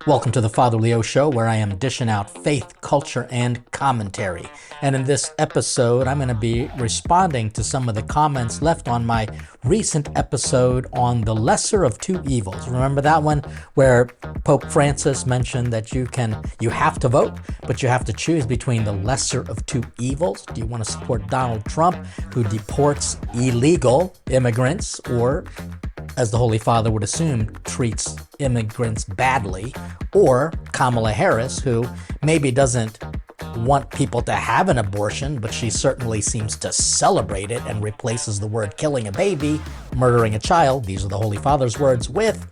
Welcome to the Father Leo Show, where I am dishing out faith, culture, and commentary. And in this episode, I'm going to be responding to some of the comments left on my recent episode on the lesser of two evils. Remember that one where Pope Francis mentioned that you have to vote, but you have to choose between the lesser of two evils? Do you want to support Donald Trump, who deports illegal immigrants, or, as the Holy Father would assume, treats immigrants badly, or Kamala Harris, who maybe doesn't want people to have an abortion, but she certainly seems to celebrate it and replaces the word killing a baby, murdering a child, these are the Holy Father's words, with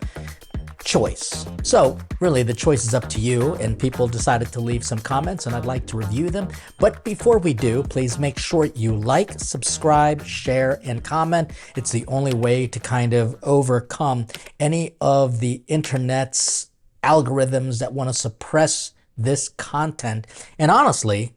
choice. So really the choice is up to you, and people decided to leave some comments and I'd like to review them. But before we do, please make sure you like, subscribe, share, and comment. It's the only way to kind of overcome any of the internet's algorithms that want to suppress this content. And honestly,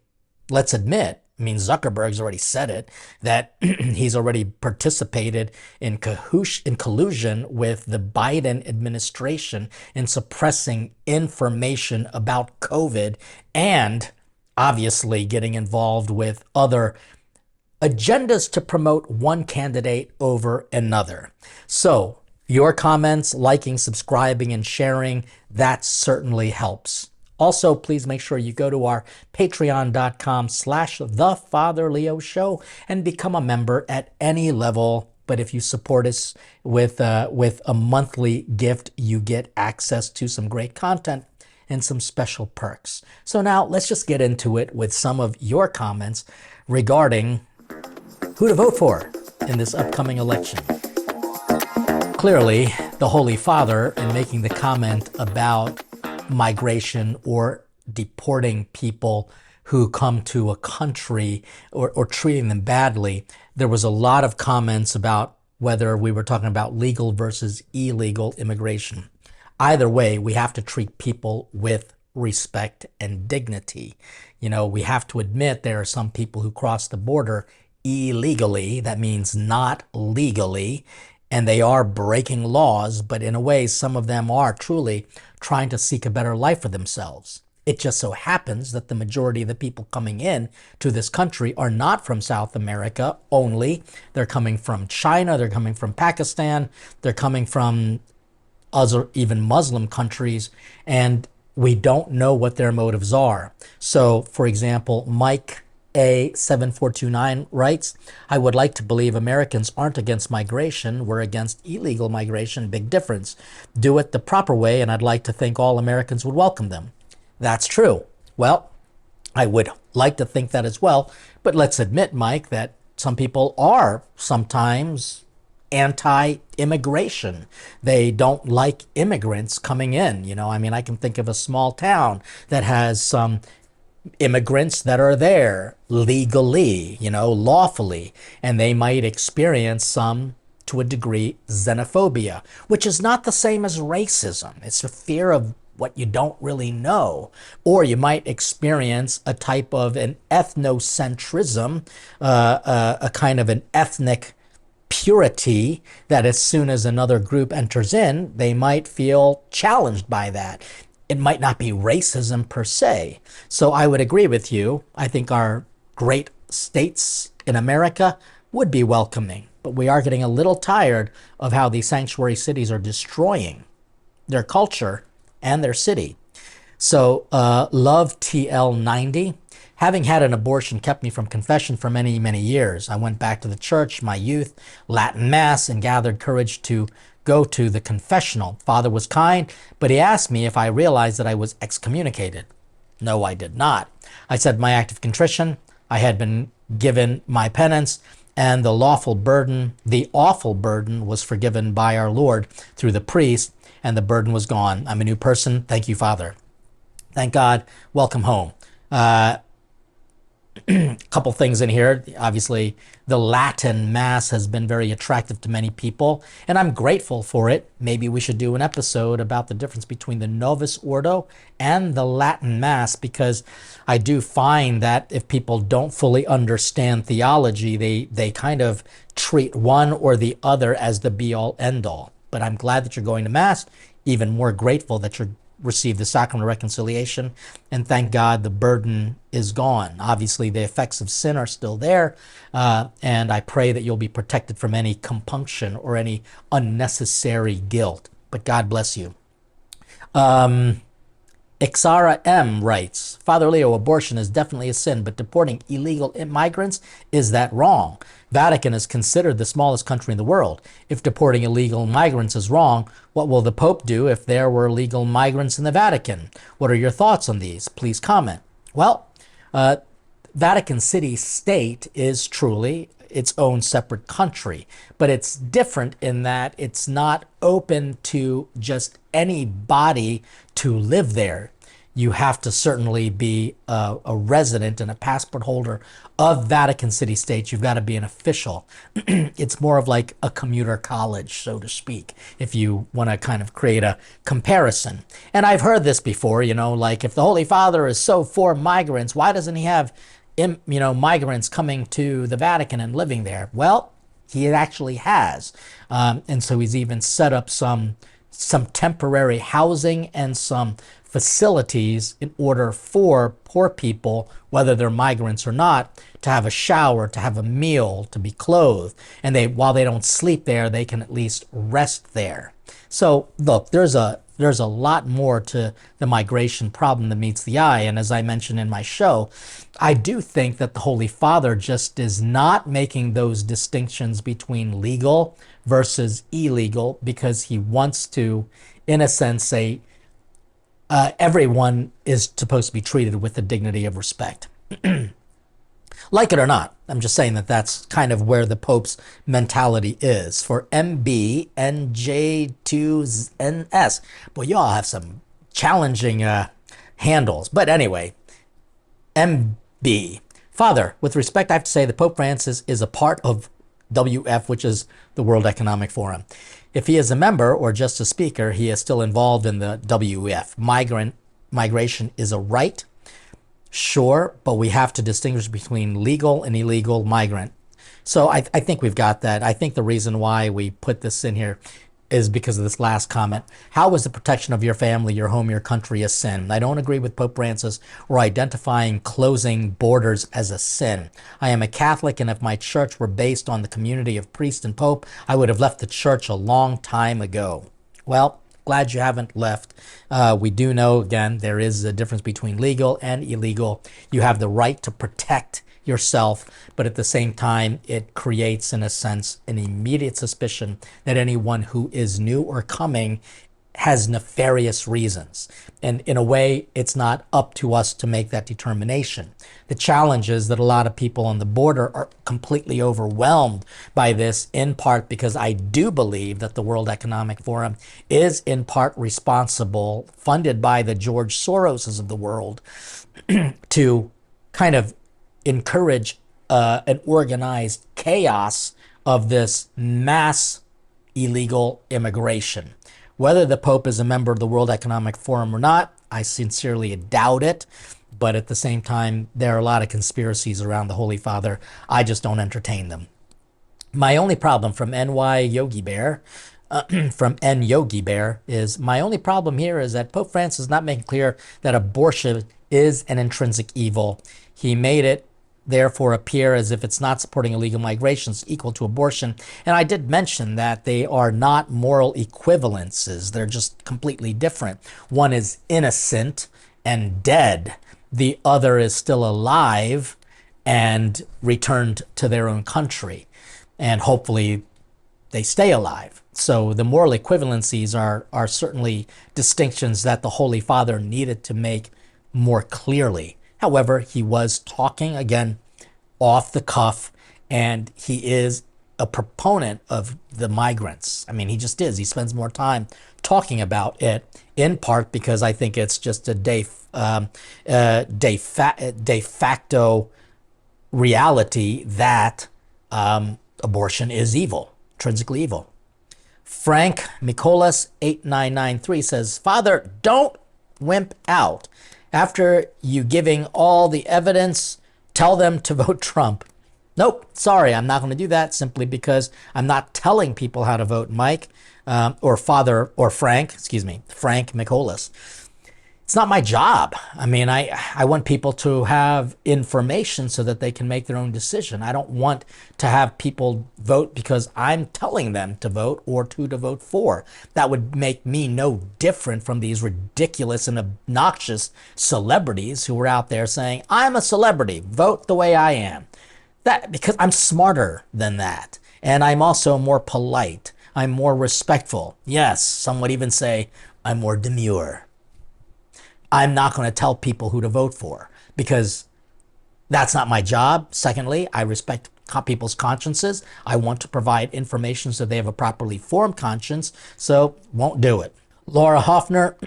let's admit, Zuckerberg's already said it, that he's already participated in collusion with the Biden administration in suppressing information about COVID, and obviously getting involved with other agendas to promote one candidate over another. So your comments, liking, subscribing, and sharing, that certainly helps. Also, please make sure you go to our patreon.com/thefatherleoshow and become a member at any level. But if you support us with a monthly gift, you get access to some great content and some special perks. So now let's just get into it with some of your comments regarding who to vote for in this upcoming election. Clearly, the Holy Father, in making the comment about migration or deporting people who come to a country or treating them badly, there was a lot of comments about whether we were talking about legal versus illegal immigration. Either way, we have to treat people with respect and dignity. You know, we have to admit there are some people who cross the border illegally, that means not legally, and they are breaking laws, but in a way, some of them are truly trying to seek a better life for themselves. It just so happens that the majority of the people coming in to this country are not from South America only. They're coming from China, they're coming from Pakistan, they're coming from other, even Muslim countries, and we don't know what their motives are. So, for example, Mike A7429 writes, I would like to believe Americans aren't against migration, we're against illegal migration, big difference. Do it the proper way, and I'd like to think all Americans would welcome them. That's true. Well, I would like to think that as well, but let's admit, Mike, that some people are sometimes anti-immigration. They don't like immigrants coming in. I can think of a small town that has some immigrants that are there legally, lawfully, and they might experience some, to a degree, xenophobia, which is not the same as racism. It's a fear of what you don't really know. Or you might experience a type of an ethnocentrism, a kind of an ethnic purity that as soon as another group enters in, they might feel challenged by that. It might not be racism per se. So I would agree with you. I think our great states in America would be welcoming, but we are getting a little tired of how these sanctuary cities are destroying their culture and their city. So Love TL90, having had an abortion kept me from confession for many, many years. I went back to the church, my youth, Latin Mass, and gathered courage to go to the confessional. Father was kind, but he asked me if I realized that I was excommunicated. No, I did not. I said my act of contrition, I had been given my penance, and the awful burden was forgiven by our Lord through the priest, and the burden was gone. I'm a new person. Thank you, Father. Thank God. Welcome home. Couple things in here. Obviously, the Latin Mass has been very attractive to many people, and I'm grateful for it. Maybe we should do an episode about the difference between the Novus Ordo and the Latin Mass, because I do find that if people don't fully understand theology, they kind of treat one or the other as the be-all, end-all. But I'm glad that you're going to Mass, even more grateful that you're receive the sacrament of reconciliation, and thank God the burden is gone. Obviously, the effects of sin are still there, and I pray that you'll be protected from any compunction or any unnecessary guilt. But God bless you. XaraM writes, Father Leo, abortion is definitely a sin, but deporting illegal migrants, is that wrong? Vatican is considered the smallest country in the world. If deporting illegal migrants is wrong, what will the Pope do if there were illegal migrants in the Vatican? What are your thoughts on these? Please comment. Well, Vatican City State is truly its own separate country, but it's different in that it's not open to just anybody to live there. You have to certainly be a resident and a passport holder of Vatican City State. You've got to be an official. It's more of like a commuter college, so to speak, if you want to kind of create a comparison. And I've heard this before, like if the Holy Father is so for migrants, why doesn't he have migrants coming to the Vatican and living there? Well, he actually has. And so he's even set up some temporary housing and some facilities in order for poor people, whether they're migrants or not, to have a shower, to have a meal, to be clothed. And while they don't sleep there, they can at least rest there. So look, there's a lot more to the migration problem than meets the eye. And as I mentioned in my show, I do think that the Holy Father just is not making those distinctions between legal versus illegal because he wants to, in a sense, say everyone is supposed to be treated with the dignity of respect. Like it or not, I'm just saying that that's kind of where the Pope's mentality is. For MB, NJ2NS. Boy, you all have some challenging handles. But anyway, MB. Father, with respect, I have to say that Pope Francis is a part of WF, which is the World Economic Forum. If he is a member or just a speaker, he is still involved in the WF. Migration is a right. Sure, but we have to distinguish between legal and illegal migrant. So I think we've got that. I think the reason why we put this in here is because of this last comment. How is the protection of your family, your home, your country a sin? I don't agree with Pope Francis or identifying closing borders as a sin. I am a Catholic, and if my church were based on the community of priest and pope, I would have left the church a long time ago. Well, glad you haven't left. We do know, again, there is a difference between legal and illegal. You have the right to protect yourself, but at the same time, it creates, in a sense, an immediate suspicion that anyone who is new or coming has nefarious reasons. And in a way, it's not up to us to make that determination. The challenge is that a lot of people on the border are completely overwhelmed by this, in part because I do believe that the World Economic Forum is in part responsible, funded by the George Soroses of the world, to kind of encourage an organized chaos of this mass illegal immigration. Whether the Pope is a member of the World Economic Forum or not, I sincerely doubt it. But at the same time, there are a lot of conspiracies around the Holy Father. I just don't entertain them. My only problem from NY Yogi Bear, from N Yogi Bear, is my only problem here is that Pope Francis is not making clear that abortion is an intrinsic evil. He made it therefore appear as if it's not supporting illegal migration is equal to abortion. And I did mention that they are not moral equivalences. They're just completely different. One is innocent and dead. The other is still alive and returned to their own country. And hopefully they stay alive. So the moral equivalencies are certainly distinctions that the Holy Father needed to make more clearly. However, he was talking, again, off the cuff, and he is a proponent of the migrants. I mean, he just is. He spends more time talking about it, in part because I think it's just a de facto reality that abortion is evil, intrinsically evil. Frank Molas 8993 says, Father, don't wimp out. After you giving all the evidence, tell them to vote Trump. Nope, sorry, I'm not going to do that simply because I'm not telling people how to vote Mike, or Father, or Frank, Frank Molas. it's not my job. I mean, I want people to have information so that they can make their own decision. I don't want to have people vote because I'm telling them to vote or to vote for. That would make me no different from these ridiculous and obnoxious celebrities who are out there saying, I'm a celebrity, vote the way I am. That because I'm smarter than that. And I'm also more polite. I'm more respectful. Yes, some would even say I'm more demure. I'm not going to tell people who to vote for because that's not my job. Secondly, I respect people's consciences. I want to provide information so they have a properly formed conscience, so won't do it. Laura Hoffner,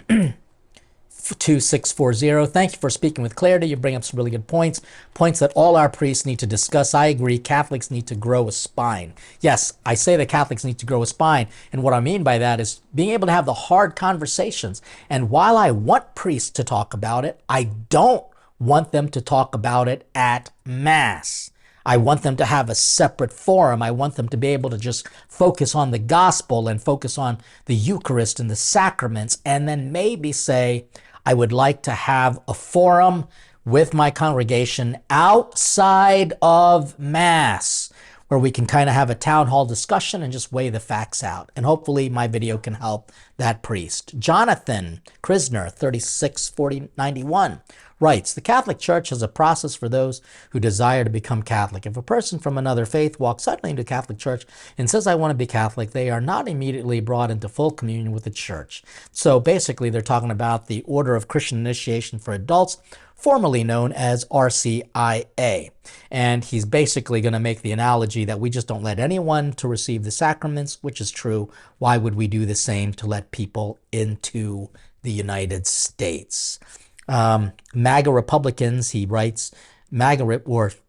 2640, thank you for speaking with clarity. You bring up some really good points that all our priests need to discuss. I agree, Catholics need to grow a spine. Yes, I say that Catholics need to grow a spine, and what I mean by that is being able to have the hard conversations. And while I want priests to talk about it, I don't want them to talk about it at Mass. I want them to have a separate forum. I want them to be able to just focus on the gospel and focus on the Eucharist and the sacraments, and then maybe say, I would like to have a forum with my congregation outside of Mass where we can kind of have a town hall discussion and just weigh the facts out. And hopefully my video can help that priest. Jonathan Krisner, 364091, writes, the Catholic Church has a process for those who desire to become Catholic. If a person from another faith walks suddenly into the Catholic Church and says, I want to be Catholic, they are not immediately brought into full communion with the Church. So basically, they're talking about the Order of Christian Initiation for Adults, formerly known as RCIA. And he's basically going to make the analogy that we just don't let anyone to receive the sacraments, which is true. Why would we do the same to let people into the United States? MAGA Republicans, he writes, MAGA Republicans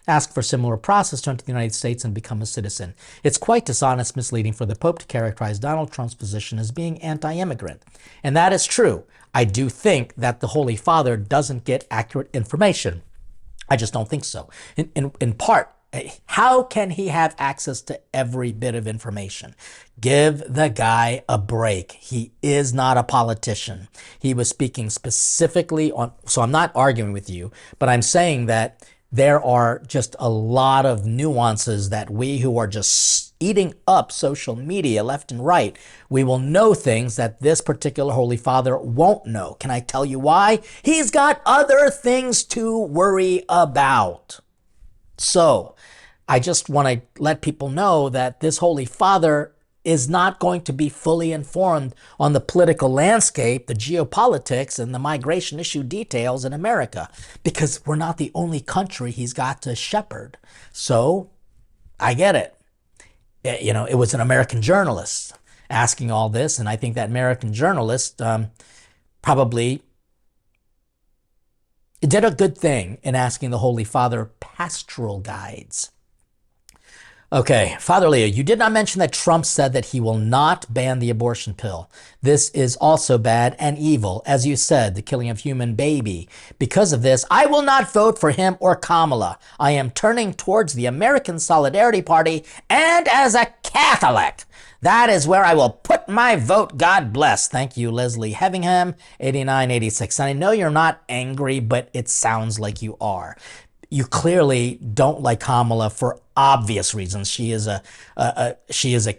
ask for a similar process to enter the United States and become a citizen. It's quite dishonest, misleading for the Pope to characterize Donald Trump's position as being anti-immigrant. And that is true. I do think that the Holy Father doesn't get accurate information. I just don't think so. In part, how can he have access to every bit of information? Give the guy a break. He is not a politician. He was speaking specifically on, so I'm not arguing with you, but I'm saying that there are just a lot of nuances that we who are just eating up social media left and right, we will know things that this particular Holy Father won't know. Can I tell you why? He's got other things to worry about. So I just want to let people know that this Holy Father is not going to be fully informed on the political landscape, the geopolitics, and the migration issue details in America, because we're not the only country he's got to shepherd. So I get it. You know, it was an American journalist asking all this, and I think that American journalist probably did a good thing in asking the Holy Father pastoral guides. Okay, Father Leo, you did not mention that Trump said that he will not ban the abortion pill. This is also bad and evil. As you said, the killing of human baby. Because of this, I will not vote for him or Kamala. I am turning towards the American Solidarity Party, and as a Catholic, that is where I will put my vote. God bless. Thank you, Leslie Hevingham, 8986. And I know you're not angry, but it sounds like you are. You clearly don't like Kamala for obvious reasons. She is a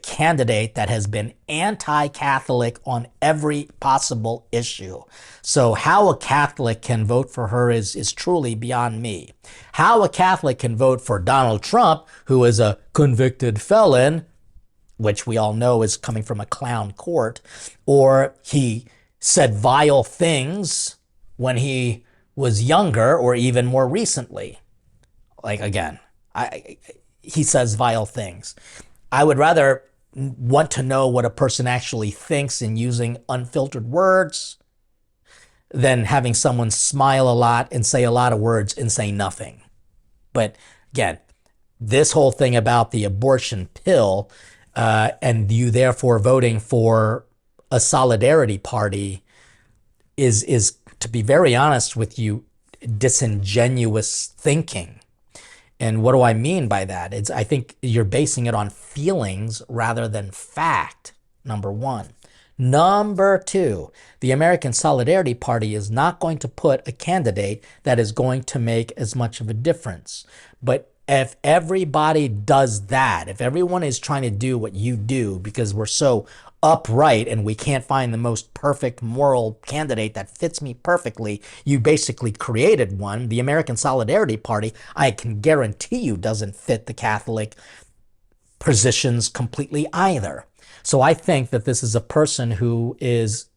candidate that has been anti-Catholic on every possible issue. So how a Catholic can vote for her is truly beyond me. How a Catholic can vote for Donald Trump, who is a convicted felon, which we all know is coming from a clown court, or he said vile things when he was younger or even more recently. Like, again, he says vile things. I would rather want to know what a person actually thinks in using unfiltered words than having someone smile a lot and say a lot of words and say nothing. But again, this whole thing about the abortion pill and you therefore voting for a solidarity party is, to be very honest with you, disingenuous thinking. And what do I mean by that? I think you're basing it on feelings rather than fact, number one. Number two, the American Solidarity Party is not going to put a candidate that is going to make as much of a difference. But if everybody does that, if everyone is trying to do what you do because we're so upright and we can't find the most perfect moral candidate that fits me perfectly, you basically created one. The American Solidarity Party, I can guarantee you, doesn't fit the Catholic positions completely either. So I think that this is a person who is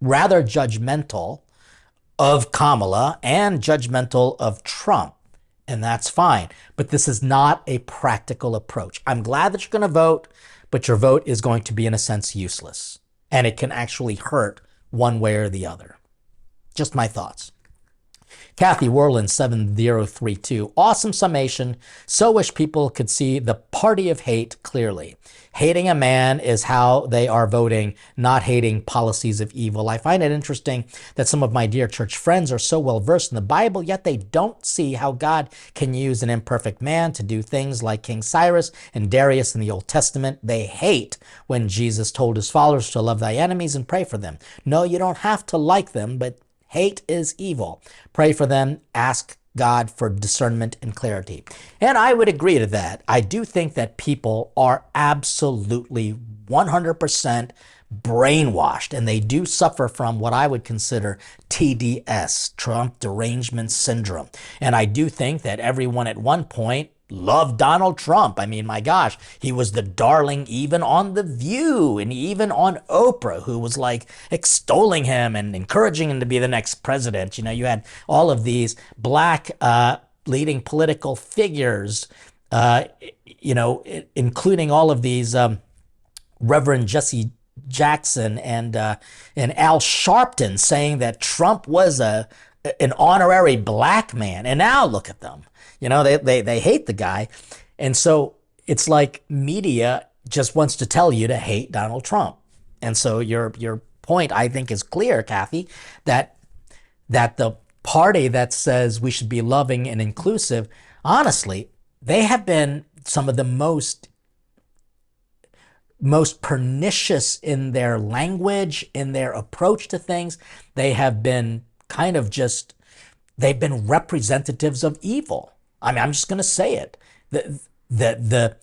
rather judgmental of Kamala and judgmental of Trump. And that's fine. But this is not a practical approach. I'm glad that you're going to vote, but your vote is going to be, in a sense, useless. And it can actually hurt one way or the other. Just my thoughts. Kathy Worland 7032. Awesome summation. So wish people could see the party of hate clearly. Hating a man is how they are voting, not hating policies of evil. I find it interesting that some of my dear church friends are so well versed in the Bible, yet they don't see how God can use an imperfect man to do things like King Cyrus and Darius in the Old Testament. They hate when Jesus told his followers to love thy enemies and pray for them. No, you don't have to like them, but hate is evil. Pray for them. Ask God for discernment and clarity. And I would agree to that. I do think that people are absolutely 100% brainwashed, and they do suffer from what I would consider TDS, Trump Derangement Syndrome. And I do think that everyone at one point loved Donald Trump. I mean, my gosh, he was the darling even on The View and even on Oprah, who was like extolling him and encouraging him to be the next president. You know, you had all of these black leading political figures, including all of these Reverend Jesse Jackson and Al Sharpton saying that Trump was an honorary black man. And now look at them. You know, they hate the guy. And so it's like media just wants to tell you to hate Donald Trump. And so your point, I think, is clear, Kathy, that the party that says we should be loving and inclusive, honestly, they have been some of the most pernicious in their language, in their approach to things. They have been they've been representatives of evil. I mean, I'm just going to say it. The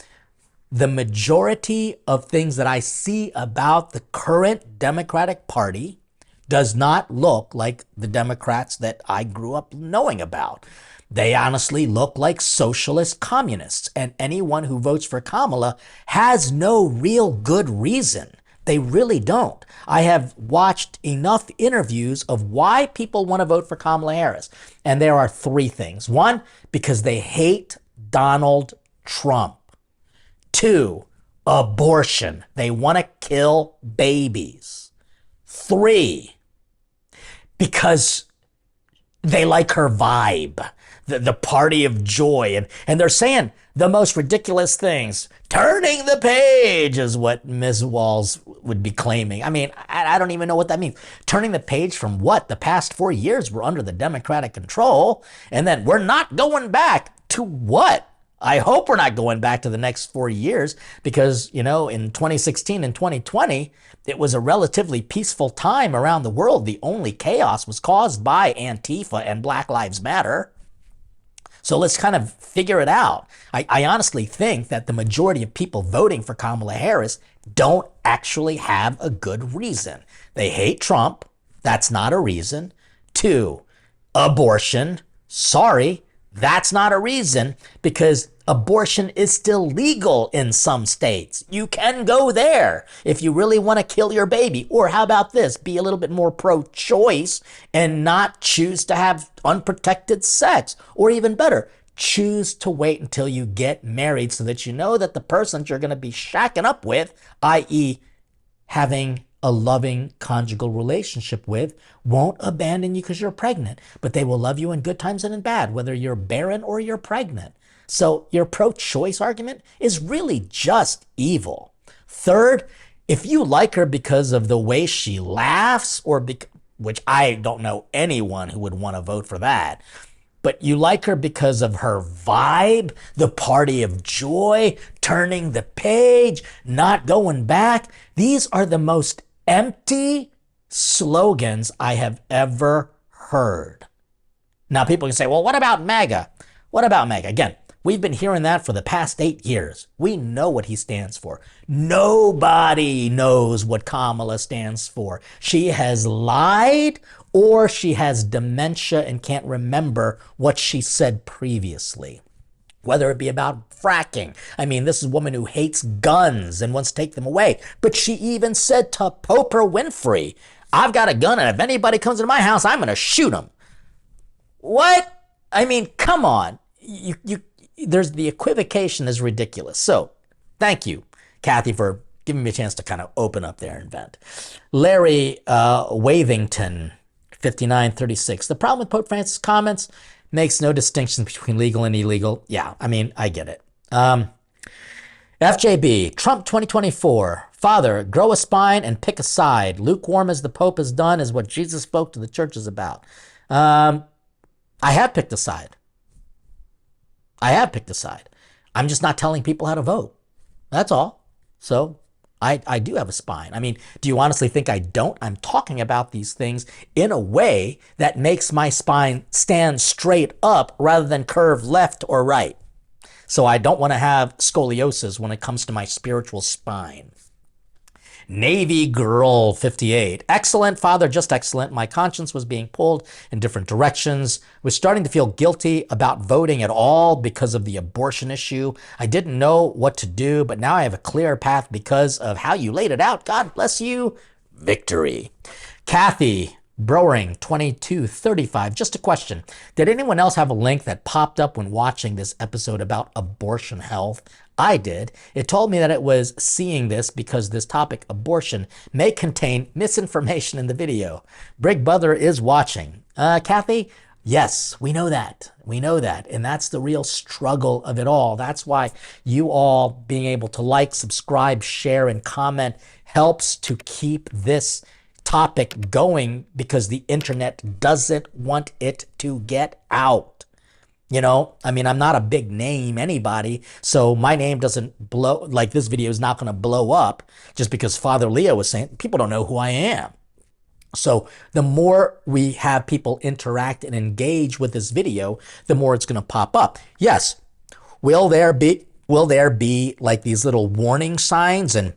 majority of things that I see about the current Democratic Party does not look like the Democrats that I grew up knowing about. They honestly look like socialist communists, and anyone who votes for Kamala has no real good reason. They really don't. I have watched enough interviews of why people want to vote for Kamala Harris. And there are three things. One, because they hate Donald Trump. Two, abortion. They want to kill babies. Three, because they like her vibe, the party of joy. And they're saying the most ridiculous things. Turning the page is what Ms. Walls would be claiming. I mean, I don't even know what that means. Turning the page from what? The past 4 years were under the Democratic control, and then we're not going back to what? I hope we're not going back to the next 4 years because, you know, in 2016 and 2020, it was a relatively peaceful time around the world. The only chaos was caused by Antifa and Black Lives Matter. So let's kind of figure it out. I honestly think that the majority of people voting for Kamala Harris don't actually have a good reason. They hate Trump. That's not a reason. Two, abortion. Sorry, that's not a reason because abortion is still legal in some states. You can go there if you really want to kill your baby. Or how about this? Be a little bit more pro-choice and not choose to have unprotected sex. Or even better, choose to wait until you get married so that you know that the person you're going to be shacking up with, i.e. having a loving conjugal relationship with, won't abandon you because you're pregnant, but they will love you in good times and in bad, whether you're barren or you're pregnant. So your pro-choice argument is really just evil. Third, if you like her because of the way she laughs, which I don't know anyone who would want to vote for that, but you like her because of her vibe, the party of joy, turning the page, not going back, these are the most empty slogans I have ever heard. Now people can say, well, what about MAGA? What about MAGA? Again, we've been hearing that for the past 8 years. We know what he stands for. Nobody knows what Kamala stands for. She has lied, or she has dementia and can't remember what she said previously. Whether it be about fracking. I mean, this is a woman who hates guns and wants to take them away. But she even said to Oprah Winfrey, I've got a gun, and if anybody comes into my house, I'm going to shoot them. What? I mean, come on. There's the equivocation is ridiculous. So, thank you, Kathy, for giving me a chance to kind of open up there and vent. Larry Wavington, 5936. The problem with Pope Francis' comments makes no distinction between legal and illegal. Yeah, I mean, I get it. FJB, Trump 2024. Father, grow a spine and pick a side. Lukewarm as the Pope has done is what Jesus spoke to the churches about. I have picked a side. I'm just not telling people how to vote. That's all. So I do have a spine. I mean, do you honestly think I don't? I'm talking about these things in a way that makes my spine stand straight up rather than curve left or right. So I don't want to have scoliosis when it comes to my spiritual spine. Navy Girl 58. Excellent, Father, just excellent. My conscience was being pulled in different directions. Was starting to feel guilty about voting at all because of the abortion issue. I didn't know what to do, but now I have a clear path because of how you laid it out. God bless you. Victory. Kathy Browering 2235. Just a question. Did anyone else have a link that popped up when watching this episode about abortion health? I did. It told me that it was seeing this because this topic, abortion, may contain misinformation in the video. Brig Brother is watching. Kathy? Yes, we know that. And that's the real struggle of it all. That's why you all being able to like, subscribe, share, and comment helps to keep this topic going, because the internet doesn't want it to get out. You know, I mean, I'm not a big name anybody, so my name doesn't blow, like this video is not going to blow up just because Father Leo was saying, people don't know who I am. So the more we have people interact and engage with this video, the more it's going to pop up. Yes, will there be like these little warning signs and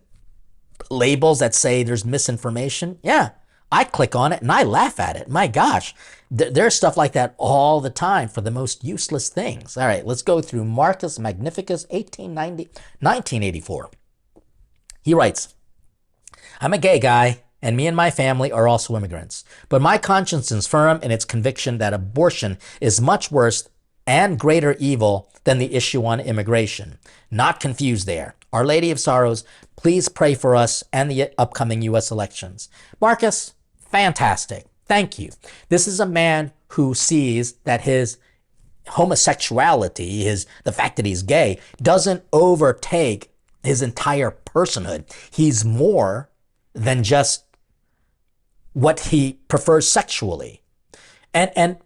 labels that say there's misinformation? Yeah, I click on it and I laugh at it. My gosh, there's stuff like that all the time for the most useless things. All right, let's go through Marcus Magnificus, 1984. He writes, I'm a gay guy, and me and my family are also immigrants. But my conscience is firm in its conviction that abortion is much worse and greater evil than the issue on immigration. Not confused there. Our Lady of Sorrows, please pray for us and the upcoming U.S. elections. Marcus, fantastic. Thank you. This is a man who sees that his homosexuality, the fact that he's gay, doesn't overtake his entire personhood. He's more than just what he prefers sexually. And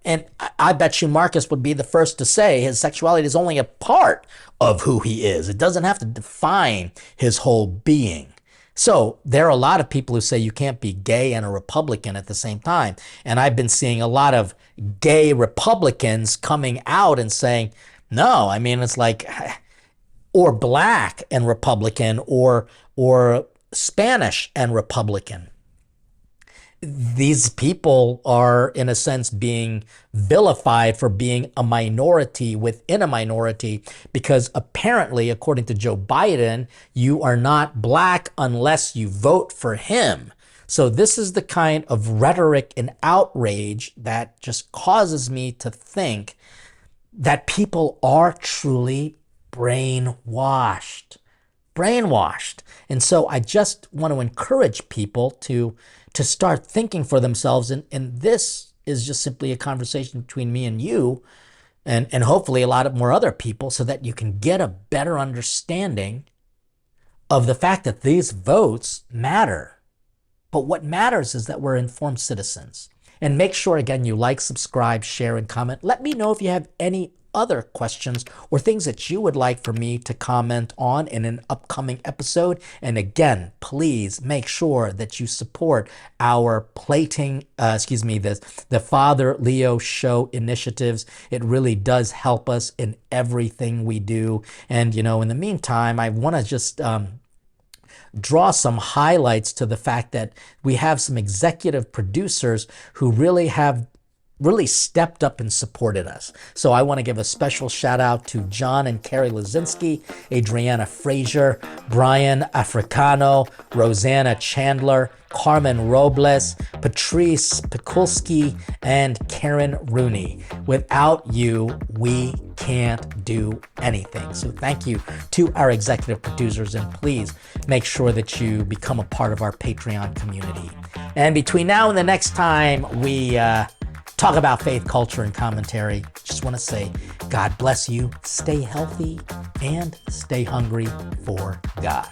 I bet you Marcus would be the first to say his sexuality is only a part of who he is. It doesn't have to define his whole being. So there are a lot of people who say you can't be gay and a Republican at the same time. And I've been seeing a lot of gay Republicans coming out and saying, no, I mean, it's like, or black and Republican, or Spanish and Republican. These people are, in a sense, being vilified for being a minority within a minority, because apparently, according to Joe Biden, you are not black unless you vote for him. So this is the kind of rhetoric and outrage that just causes me to think that people are truly brainwashed. And so I just want to encourage people to start thinking for themselves. And this is just simply a conversation between me and you, and hopefully a lot of more other people, so that you can get a better understanding of the fact that these votes matter. But what matters is that we're informed citizens. And make sure, again, you like, subscribe, share, and comment. Let me know if you have any other questions or things that you would like for me to comment on in an upcoming episode. And again, please make sure that you support our the Father Leo Show initiatives. It really does help us in everything we do. And, in the meantime, I want to just draw some highlights to the fact that we have some executive producers who really stepped up and supported us. So I want to give a special shout out to John and Carie Losinski, Adriana Frazier, Brian Africano, Roseanna Chandler, Carmen Robles, Patrice Pikulsky, and Karen Rooney. Without you, we can't do anything. So thank you to our executive producers, and please make sure that you become a part of our Patreon community. And between now and the next time we talk about faith, culture, and commentary, just want to say, God bless you, stay healthy, and stay hungry for God.